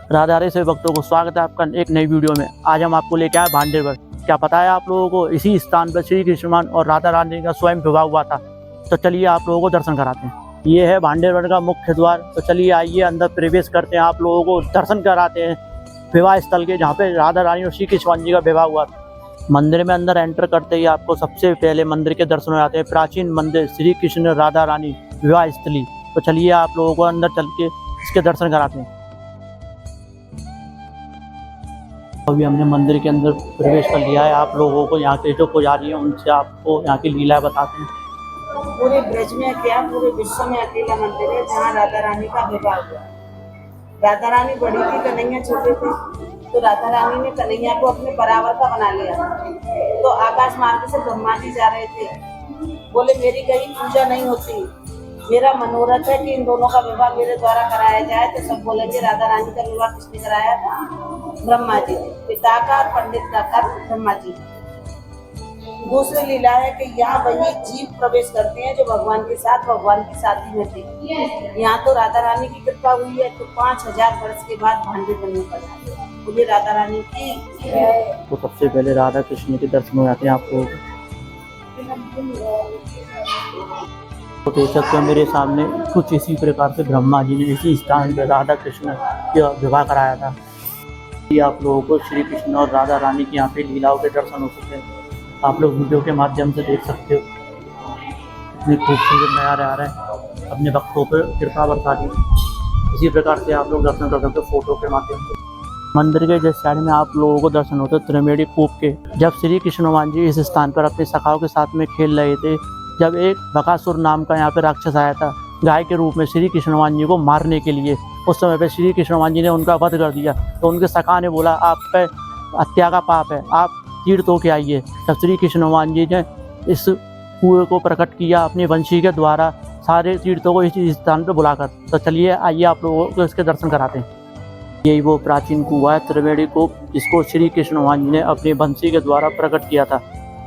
राधा रानी सभी भक्तों को स्वागत है आपका एक नई वीडियो में। आज हम आपको लेके आए भांडेर। क्या पता है आप लोगों को इसी स्थान पर श्री कृष्ण और राधा रानी का स्वयं विवाह हुआ था। तो चलिए आप लोगों को दर्शन कराते हैं। ये है भांडेर का मुख्य द्वार। तो चलिए आइए अंदर प्रवेश करते हैं, आप लोगों को दर्शन कराते हैं विवाह स्थल के, जहाँ पे राधा रानी और श्री कृष्ण जी का विवाह हुआ था। मंदिर में अंदर एंटर करते ही आपको सबसे पहले मंदिर के दर्शन हो जाते हैं। प्राचीन मंदिर श्री कृष्ण राधा रानी विवाह स्थली। तो चलिए आप लोगों को अंदर चल के इसके दर्शन कराते हैं। अभी हमने मंदिर के अंदर प्रवेश कर लिया है। आप लोगों को यहाँ के जो पुजारी हैं उनसे आपको यहाँ की लीला बताते हैं। पूरे ब्रज में क्या पूरे विश्व में अकेला मंदिर है जहाँ राधा रानी का विवाह हुआ। राधा रानी बड़ी थी, कन्हैया छोटे थे, तो राधा रानी ने कन्हैया को अपने बराबर का बना लिया। तो आकाश मार्ग से ब्रह्मा जी जा रहे थे, बोले मेरी कहीं पूजा नहीं होती, मेरा मनोरथ है कि इन दोनों का विवाह मेरे द्वारा कराया जाए। तो सब बोले कि राधा रानी का विवाह किसने कराया था? ब्रह्मा जी ने। पिता का और पंडित का कर ब्रह्मा जी। दूसरी लीला है कि यहाँ वही जीव प्रवेश करते हैं जो भगवान के साथ भगवान की शादी में थे। यहाँ तो राधा रानी की कृपा हुई है, तो 5000 वर्ष के बाद भांडेर बनने पड़ा। मुझे राधा रानी की तो सबसे पहले राधा कृष्ण के दर्शन हो जाते हैं आप लोगों को। तो देख सकते हो मेरे सामने कुछ इसी प्रकार से ब्रह्मा जी ने इसी स्थान पर राधा कृष्ण का विवाह कराया था। ये आप लोगों को श्री कृष्ण और राधा रानी की यहाँ पे लीलाओं के दर्शन हो सकते हैं। आप लोग वीडियो के माध्यम से देख सकते हो कितने खूबसूरत नज़ारे आ रहे हैं। अपने भक्तों पर कृपा बरसा दी। इसी प्रकार से आप लोग दर्शन कर सकते हो फोटो के माध्यम से। मंदिर के जिस साइड में आप लोगों को दर्शन होते हैं त्रिवेणी कूप के। जब श्री कृष्ण भगवान जी इस स्थान पर अपने सखाओं के साथ में खेल रहे थे, जब एक बकासुर नाम का यहाँ पे राक्षस आया था गाय के रूप में श्री कृष्ण भगवान जी को मारने के लिए, उस समय पे श्री कृष्ण भगवान जी ने उनका वध कर दिया। तो उनके सखा ने बोला आप पे हत्या का पाप है, आप तीर्थ होके आइए। तब श्री कृष्ण भगवान जी ने इस कुएं को प्रकट किया अपनी वंशी के द्वारा, सारे तीर्थों को इस स्थान पर बुलाकर। तो चलिए आइए आप लोगों को इसके दर्शन कराते हैं। यही वो प्राचीन कुआं है त्रिवेणी कूप, जिसको श्री कृष्ण भगवान जी ने अपनी वंशी के द्वारा प्रकट किया था।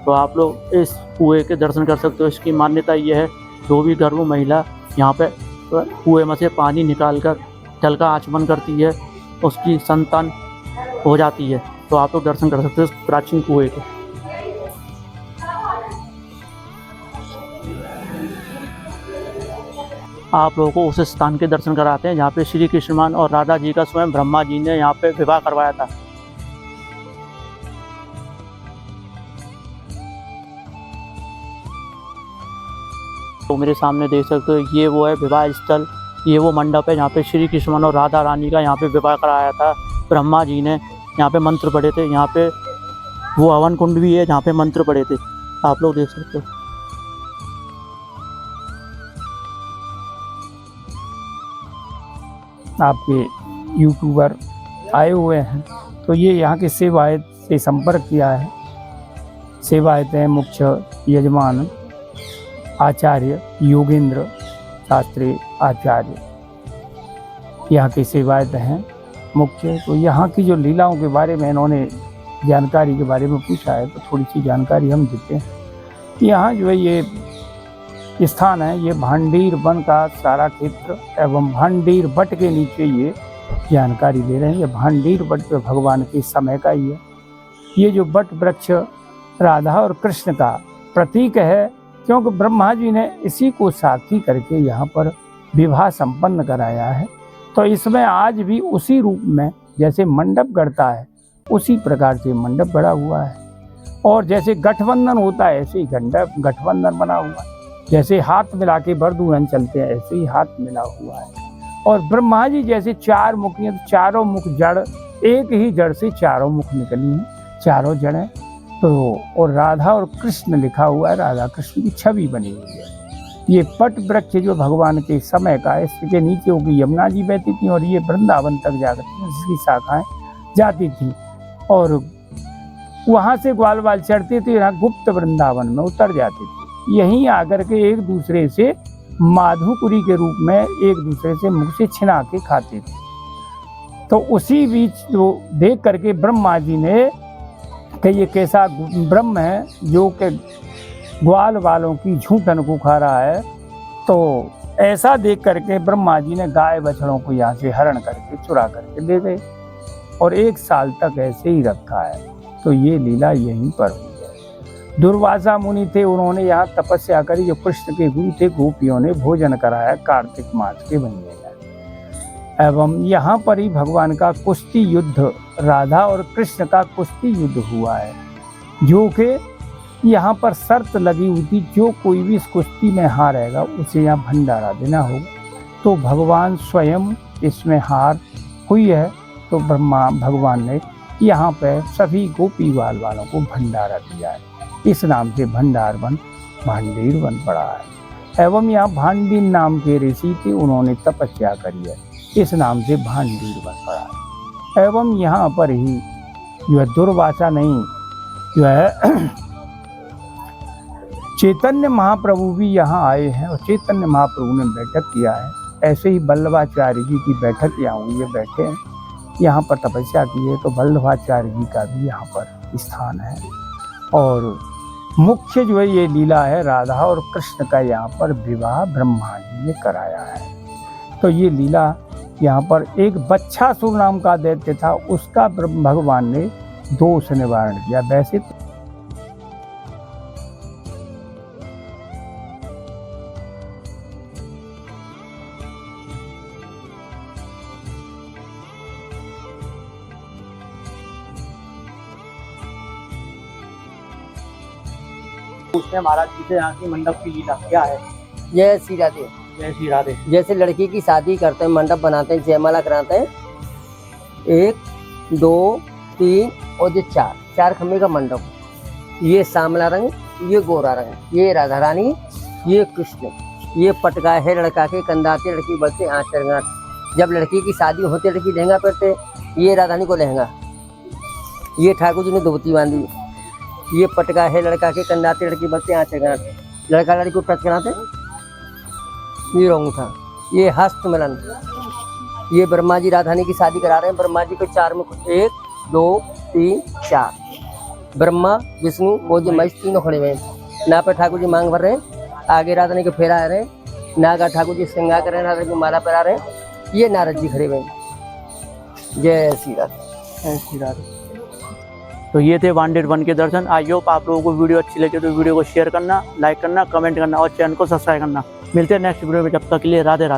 तो आप लोग इस कुएं के दर्शन कर सकते हो। इसकी मान्यता ये है, जो भी गर्भ महिला यहाँ पे कुएं में से पानी निकालकर जल का आचमन करती है, उसकी संतान हो जाती है। तो आप लोग दर्शन कर सकते हो इस प्राचीन कुएं के। आप लोगों को उस स्थान के दर्शन कराते हैं जहाँ पे श्री कृष्ण और राधा जी का स्वयं ब्रह्मा जी ने यहाँ पे विवाह करवाया था। तो मेरे सामने देख सकते हो ये वो है विवाह स्थल, ये वो मंडप है जहाँ पे श्री कृष्ण और राधा रानी का यहाँ पे विवाह कराया था ब्रह्मा जी ने। यहाँ पे मंत्र पढ़े थे, यहाँ पे वो हवन कुंड भी है जहाँ पे मंत्र पढ़े थे, आप लोग देख सकते हो। आपके यूट्यूबर आए हुए हैं, तो ये यहाँ के सेवायत से संपर्क किया है। सेवायत हैं मुख्य यजमान आचार्य योगेंद्र शास्त्री आचार्य, यहाँ के सेवायत हैं मुख्य। तो यहाँ की जो लीलाओं के बारे में इन्होंने जानकारी के बारे में पूछा है, तो थोड़ी सी जानकारी हम देते हैं। यहाँ जो है ये स्थान है, ये भांडेर वन का सारा क्षेत्र एवं भांडेर बट के नीचे ये जानकारी दे रहे हैं। ये भांडेर बट पे भगवान के समय का ही है। ये जो बट वृक्ष राधा और कृष्ण का प्रतीक है, क्योंकि ब्रह्मा जी ने इसी को साक्षी करके यहाँ पर विवाह संपन्न कराया है। तो इसमें आज भी उसी रूप में जैसे मंडप गढ़ता है, उसी प्रकार से मंडप गढ़ा हुआ है। और जैसे गठबंधन होता है, ऐसे ही गठबंधन बना हुआ है। जैसे हाथ मिला के बरदूरन चलते हैं, ऐसे ही हाथ मिला हुआ है। और ब्रह्मा जी जैसे 4 मुख हैं, तो चारों मुख जड़, एक ही जड़ से चारों मुख निकली हैं, चारों जड़ें। तो और राधा और कृष्ण लिखा हुआ है, राधा कृष्ण की छवि बनी हुई है। ये पट वृक्ष जो भगवान के समय का है, इसके नीचे होगी यमुना जी बहती थी और ये वृंदावन तक जाकर इसकी शाखाएं जाती थी। और वहाँ से ग्वाल बाल चढ़ते थे, यहाँ गुप्त वृंदावन में उतर जाते थे। यहीं आकर के एक दूसरे से माधुपुरी के रूप में एक दूसरे से मुख से छिना के खाते थे। तो उसी बीच जो देख करके ब्रह्मा जी ने कि ये कैसा ब्रह्म है जो कि ग्वाल वालों की झूठन को खा रहा है, तो ऐसा देख करके ब्रह्मा जी ने गाय बछड़ों को यहाँ से हरण करके चुरा करके ले गए और 1 साल तक ऐसे ही रखा है। तो ये लीला यहीं पर हुई है। दुर्वासा मुनि थे, उन्होंने यहाँ तपस्या करी। जो कृष्ण के गुरु थे, गोपियों ने भोजन कराया कार्तिक मास के महीने में। एवं यहाँ पर ही भगवान का कुश्ती युद्ध, राधा और कृष्ण का कुश्ती युद्ध हुआ है, जो कि यहाँ पर शर्त लगी हुई थी, जो कोई भी इस कुश्ती में हारेगा उसे यहाँ भंडारा देना होगा। तो भगवान स्वयं इसमें हार हुई है, तो ब्रह्मा भगवान ने यहाँ पे सभी गोपी बाल वालों को भंडारा दिया है। इस नाम से भंडार वन भांडीर वन पड़ा है। एवं यहाँ भांडीर नाम के ऋषि थे, उन्होंने तपस्या करी है, इस नाम से भांडीर वन पड़ा है। एवं यहाँ पर ही जो है दुर्वासा नहीं, जो है चैतन्य महाप्रभु भी यहाँ आए हैं और चैतन्य महाप्रभु ने बैठक किया है। ऐसे ही वल्लभाचार्य जी की बैठक यहाँ हुई है, बैठे हैं यहाँ पर तपस्या की है। तो वल्लभाचार्य जी का भी यहाँ पर स्थान है। और मुख्य जो है ये लीला है राधा और कृष्ण का, यहाँ पर विवाह ब्रह्मा जी ने कराया है। तो ये लीला यहाँ पर एक बच्छासुर नाम का दैत्य था, उसका भगवान ने दोष निवारण किया। वैसे पूछते हैं महाराज जी से, यहाँ की मंडप की लीला क्या है? जय श्री राधे। जय श्री राधे। जैसे लड़की की शादी करते हैं, मंडप बनाते हैं, जयमाला कराते हैं, 1 2 3 और ये 4 खम्भे का मंडप। ये सांवला रंग, ये गोरा रंग, ये राधा रानी, ये कृष्ण, ये पटका है लड़का के कंधाते, लड़की बढ़ते आँच। जब लड़की की शादी होती है, लड़की लहंगा पहनते, ये राधा रानी को लहंगा, ये ठाकुर जी ने धोती बांधी, ये पटका है लड़का के कंधाते, लड़की बढ़ते आँच, लड़का लड़की को टच कराते, ये अंगूठा, ये हस्त मिलन। ये ब्रह्मा जी राधा रानी की शादी करा रहे हैं। ब्रह्मा जी को 4 में 1 2 3 4, ब्रह्मा विष्णु वो जो महेश तीनों खड़े हुए हैं। ना पे ठाकुर जी मांग भर रहे हैं, आगे राधा रानी को फेरा रहे हैं, नागा ठाकुर जी श्रृंगार कर रहे हैं, राधा रानी को माला पहरा रहे हैं, ये नारद जी खड़े हुए हैं। जय श्री राधे। जय श्री राधे। तो ये थे भांडीर वन के दर्शन। आई होप आप लोगों को वीडियो अच्छी लगे तो वीडियो को शेयर करना, लाइक करना, कमेंट करना और चैनल को सब्सक्राइब करना। मिलते हैं नेक्स्ट वीडियो में, जब तक के लिए राधे राधे।